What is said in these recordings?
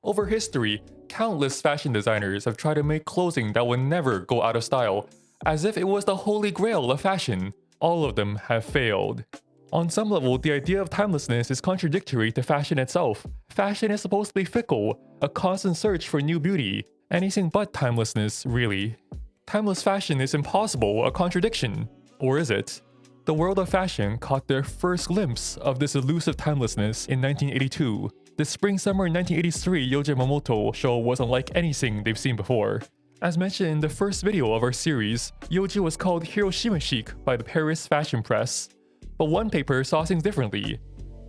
Over history, countless fashion designers have tried to make clothing that would never go out of style, as if it was the holy grail of fashion. All of them have failed. On some level, the idea of timelessness is contradictory to fashion itself. Fashion is supposed to be fickle, a constant search for new beauty. Anything but timelessness, really. Timeless fashion is impossible, a contradiction. Or is it? The world of fashion caught their first glimpse of this elusive timelessness in 1982. The spring-summer 1983 Yohji Yamamoto show was unlike anything they've seen before. As mentioned in the first video of our series, Yohji was called Hiroshima chic by the Paris fashion press. But one paper saw things differently.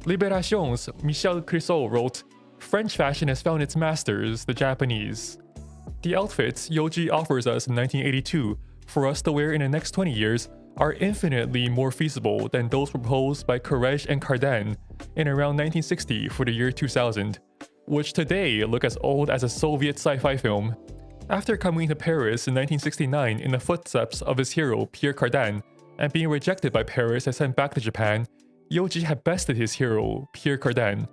Libération's Michel Crisot wrote, "French fashion has found its masters, the Japanese." The outfits Yohji offers us in 1982 for us to wear in the next 20 years are infinitely more feasible than those proposed by Courrèges and Cardin in around 1960 for the year 2000, which today look as old as a Soviet sci-fi film. After coming to Paris in 1969 in the footsteps of his hero Pierre Cardin, and being rejected by Paris and sent back to Japan, Yohji had bested his hero, Pierre Cardin.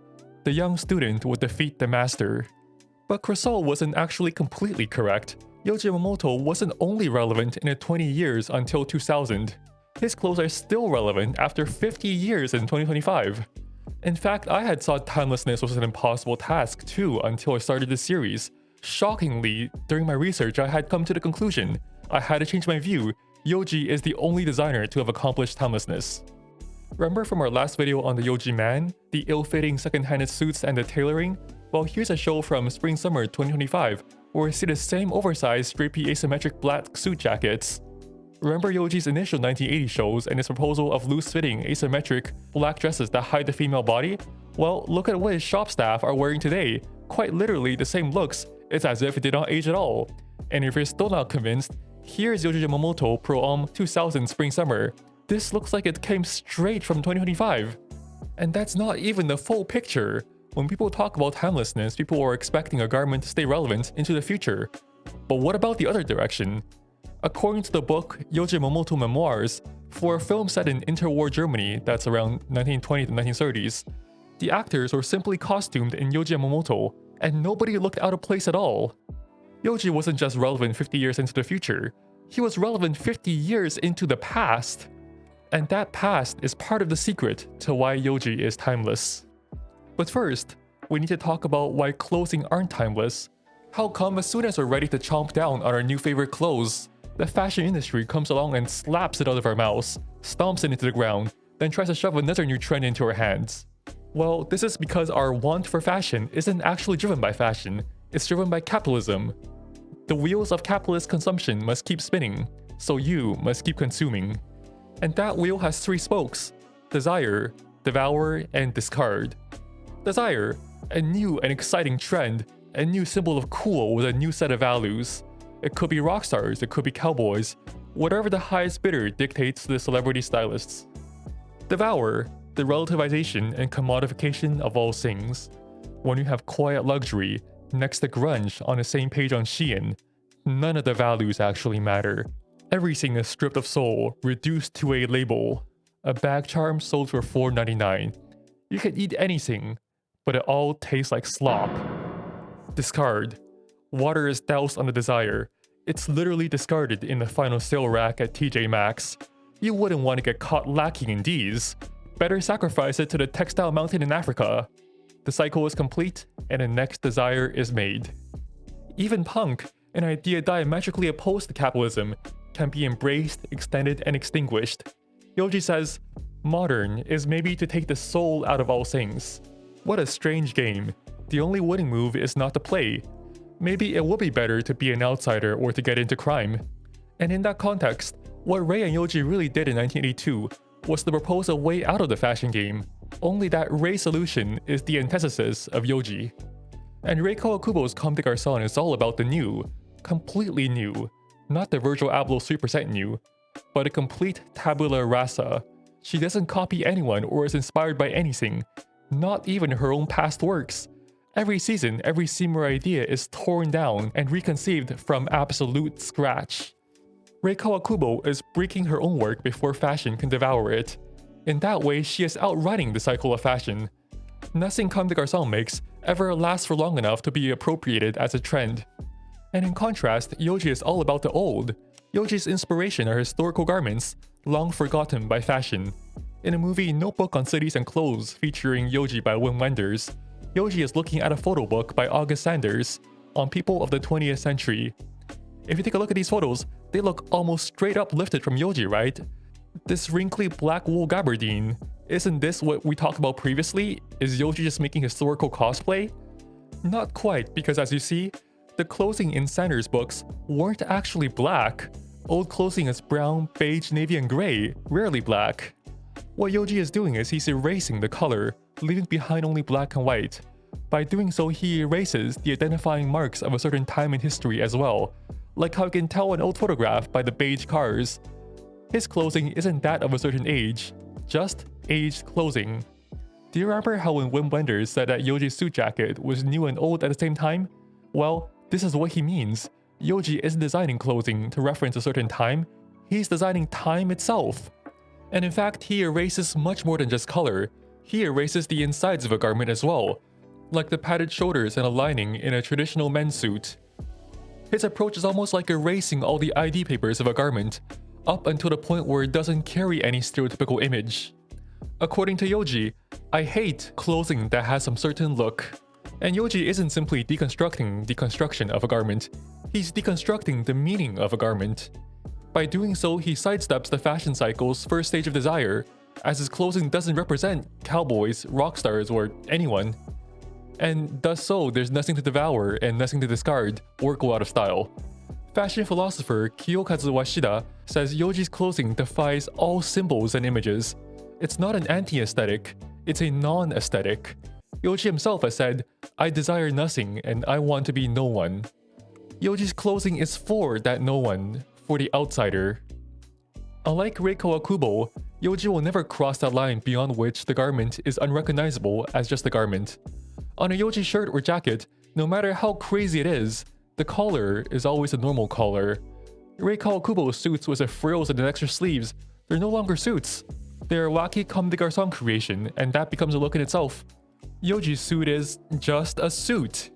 The young student would defeat the master. But Crisot wasn't actually completely correct. Yohji Yamamoto wasn't only relevant in the 20 years until 2000. His clothes are still relevant after 50 years in 2025. In fact, I had thought timelessness was an impossible task too until I started this series. Shockingly, during my research I had come to the conclusion I had to change my view. Yohji is the only designer to have accomplished timelessness. Remember from our last video on the Yohji man, the ill-fitting second-handed suits and the tailoring? Well, here's a show from spring-summer 2025 where we see the same oversized, drapey asymmetric black suit jackets. Remember Yohji's initial 1980 shows and his proposal of loose-fitting, asymmetric, black dresses that hide the female body? Well, look at what his shop staff are wearing today. Quite literally the same looks. It's as if it did not age at all. And if you're still not convinced, here's Yohji Yamamoto Pro-Om 2000 Spring-Summer. This looks like it came straight from 2025. And that's not even the full picture. When people talk about timelessness, people are expecting a garment to stay relevant into the future. But what about the other direction? According to the book Yohji Yamamoto Memoirs, for a film set in interwar Germany that's around 1920 to 1930s, the actors were simply costumed in Yohji Yamamoto, and nobody looked out of place at all. Yohji wasn't just relevant 50 years into the future, he was relevant 50 years into the past. And that past is part of the secret to why Yohji is timeless. But first, we need to talk about why clothing aren't timeless. How come as soon as we're ready to chomp down on our new favorite clothes, the fashion industry comes along and slaps it out of our mouths, stomps it into the ground, then tries to shove another new trend into our hands? Well, this is because our want for fashion isn't actually driven by fashion, it's driven by capitalism. The wheels of capitalist consumption must keep spinning, so you must keep consuming. And that wheel has three spokes: desire, devour, and discard. Desire, a new and exciting trend, a new symbol of cool with a new set of values. It could be rock stars, it could be cowboys, whatever the highest bidder dictates to the celebrity stylists. Devour, the relativization and commodification of all things. When you have quiet luxury next to grunge on the same page on Shein, none of the values actually matter. Everything is stripped of soul, reduced to a label. A bag charm sold for $4.99. You can eat anything, but it all tastes like slop. Discard. Water is doused on the desire. It's literally discarded in the final sale rack at TJ Maxx. You wouldn't want to get caught lacking in these. Better sacrifice it to the textile mountain in Africa. The cycle is complete, and the next desire is made. Even punk, an idea diametrically opposed to capitalism, can be embraced, extended, and extinguished. Yohji says, modern is maybe to take the soul out of all things. What a strange game. The only winning move is not to play. Maybe it would be better to be an outsider or to get into crime. And in that context, what Rei and Yohji really did in 1982 was to propose a way out of the fashion game. Only that Rei's solution is the antithesis of Yohji. And Rei Kawakubo's Comme des Garçons is all about the new, completely new, not the Virgil Abloh 3% new, but a complete tabula rasa. She doesn't copy anyone or is inspired by anything, not even her own past works. Every season, every similar idea is torn down and reconceived from absolute scratch. Rei Kawakubo is breaking her own work before fashion can devour it. In that way, she is outrunning the cycle of fashion. Nothing Comme des Garçons makes ever last for long enough to be appropriated as a trend. And in contrast, Yohji is all about the old. Yohji's inspiration are historical garments, long forgotten by fashion. In a movie Notebook on Cities and Clothes featuring Yohji by Wim Wenders, Yohji is looking at a photo book by August Sanders on people of the 20th century. If you take a look at these photos, they look almost straight up lifted from Yohji, right? This wrinkly black wool gabardine, isn't this what we talked about previously? Is Yohji just making historical cosplay? Not quite, because as you see, the clothing in Sanders' books weren't actually black. Old clothing is brown, beige, navy, and gray, rarely black. What Yohji is doing is he's erasing the color, leaving behind only black and white. By doing so, he erases the identifying marks of a certain time in history as well, like how you can tell an old photograph by the beige cars. His clothing isn't that of a certain age, just aged clothing. Do you remember how when Wim Wenders said that Yohji's suit jacket was new and old at the same time? Well, this is what he means. Yohji isn't designing clothing to reference a certain time, he's designing time itself. And in fact, he erases much more than just color. He erases the insides of a garment as well, like the padded shoulders and a lining in a traditional men's suit. His approach is almost like erasing all the ID papers of a garment, up until the point where it doesn't carry any stereotypical image. According to Yohji, I hate clothing that has some certain look. And Yohji isn't simply deconstructing the construction of a garment, he's deconstructing the meaning of a garment. By doing so, he sidesteps the fashion cycle's first stage of desire, as his clothing doesn't represent cowboys, rock stars, or anyone. And thus so, there's nothing to devour and nothing to discard or go out of style. Fashion philosopher Kiyokazu Washida says Yohji's clothing defies all symbols and images. It's not an anti-aesthetic, it's a non-aesthetic. Yohji himself has said, I desire nothing and I want to be no one. Yohji's clothing is for that no one, for the outsider. Unlike Rei Kawakubo, Yohji will never cross that line beyond which the garment is unrecognizable as just a garment. On a Yohji shirt or jacket, no matter how crazy it is, the collar is always a normal collar. Rei Kawakubo's suits with the frills and the extra sleeves, they're no longer suits. They're a wacky comme des garçons creation, and that becomes a look in itself. Yohji's suit is just a suit.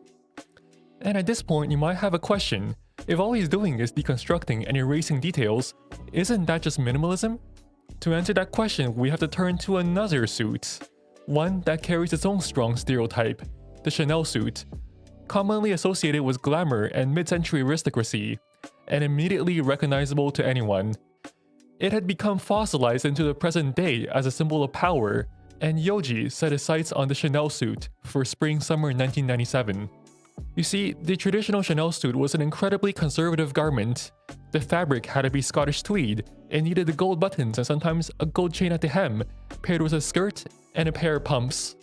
And at this point, you might have a question. If all he's doing is deconstructing and erasing details, isn't that just minimalism? To answer that question, we have to turn to another suit. One that carries its own strong stereotype, the Chanel suit. Commonly associated with glamour and mid-century aristocracy, and immediately recognizable to anyone. It had become fossilized into the present day as a symbol of power, and Yohji set his sights on the Chanel suit for spring-summer 1997. You see, the traditional Chanel suit was an incredibly conservative garment. The fabric had to be Scottish tweed, it needed the gold buttons and sometimes a gold chain at the hem, paired with a skirt and a pair of pumps.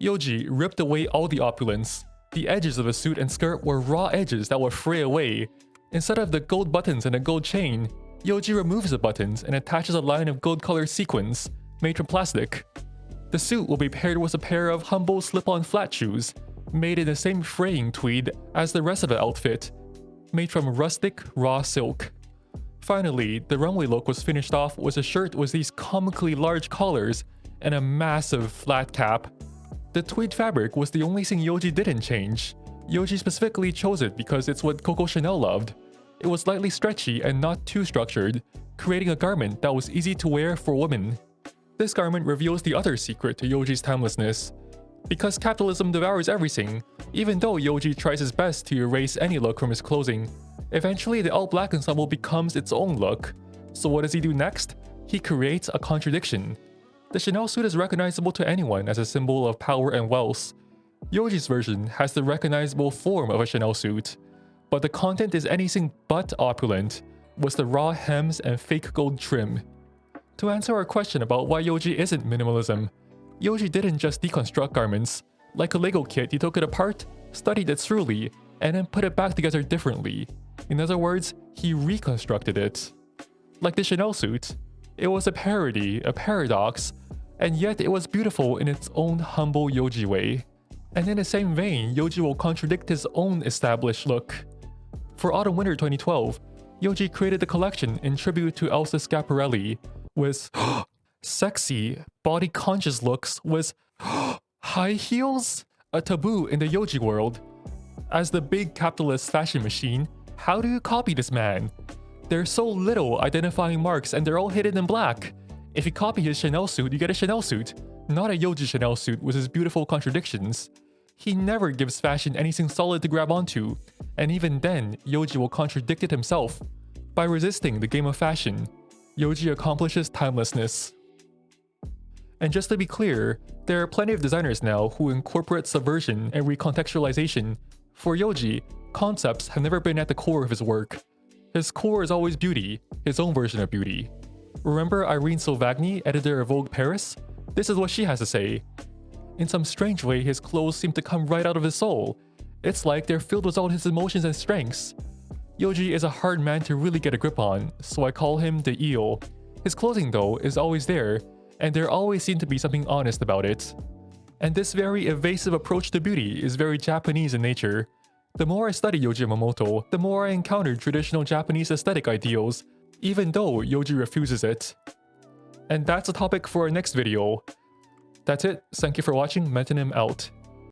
Yohji ripped away all the opulence. The edges of the suit and skirt were raw edges that would fray away. Instead of the gold buttons and a gold chain, Yohji removes the buttons and attaches a line of gold-colored sequins, made from plastic. The suit will be paired with a pair of humble slip-on flat shoes, made in the same fraying tweed as the rest of the outfit, made from rustic, raw silk. Finally, the runway look was finished off with a shirt with these comically large collars and a massive flat cap. The tweed fabric was the only thing Yohji didn't change. Yohji specifically chose it because it's what Coco Chanel loved. It was lightly stretchy and not too structured, creating a garment that was easy to wear for women. This garment reveals the other secret to Yohji's timelessness. Because capitalism devours everything, even though Yohji tries his best to erase any look from his clothing, eventually the all-black ensemble becomes its own look. So what does he do next? He creates a contradiction. The Chanel suit is recognizable to anyone as a symbol of power and wealth. Yohji's version has the recognizable form of a Chanel suit, but the content is anything but opulent, with the raw hems and fake gold trim. To answer our question about why Yohji isn't minimalism, Yohji didn't just deconstruct garments. Like a Lego kit, he took it apart, studied it thoroughly, and then put it back together differently. In other words, he reconstructed it. Like the Chanel suit, it was a parody, a paradox, and yet it was beautiful in its own humble Yohji way. And in the same vein, Yohji will contradict his own established look. For Autumn-Winter 2012, Yohji created the collection in tribute to Elsa Schiaparelli, with sexy, body-conscious looks with high heels? a taboo in the Yohji world. As the big capitalist fashion machine, how do you copy this man? There's so little identifying marks and they're all hidden in black. If you copy his Chanel suit, you get a Chanel suit, not a Yohji Chanel suit with his beautiful contradictions. He never gives fashion anything solid to grab onto, and even then, Yohji will contradict it himself. By resisting the game of fashion, Yohji accomplishes timelessness. And just to be clear, there are plenty of designers now who incorporate subversion and recontextualization. For Yohji, concepts have never been at the core of his work. His core is always beauty, his own version of beauty. Remember Irene Sylvagny, editor of Vogue Paris? This is what she has to say. In some strange way, his clothes seem to come right out of his soul. It's like they're filled with all his emotions and strengths. Yohji is a hard man to really get a grip on, so I call him the eel. His clothing, though, is always there, and there always seems to be something honest about it. And this very evasive approach to beauty is very Japanese in nature. The more I study Yohji Yamamoto, the more I encounter traditional Japanese aesthetic ideals, even though Yohji refuses it. And that's a topic for our next video. That's it, thank you for watching, 𝗵𝗽𝗻 out.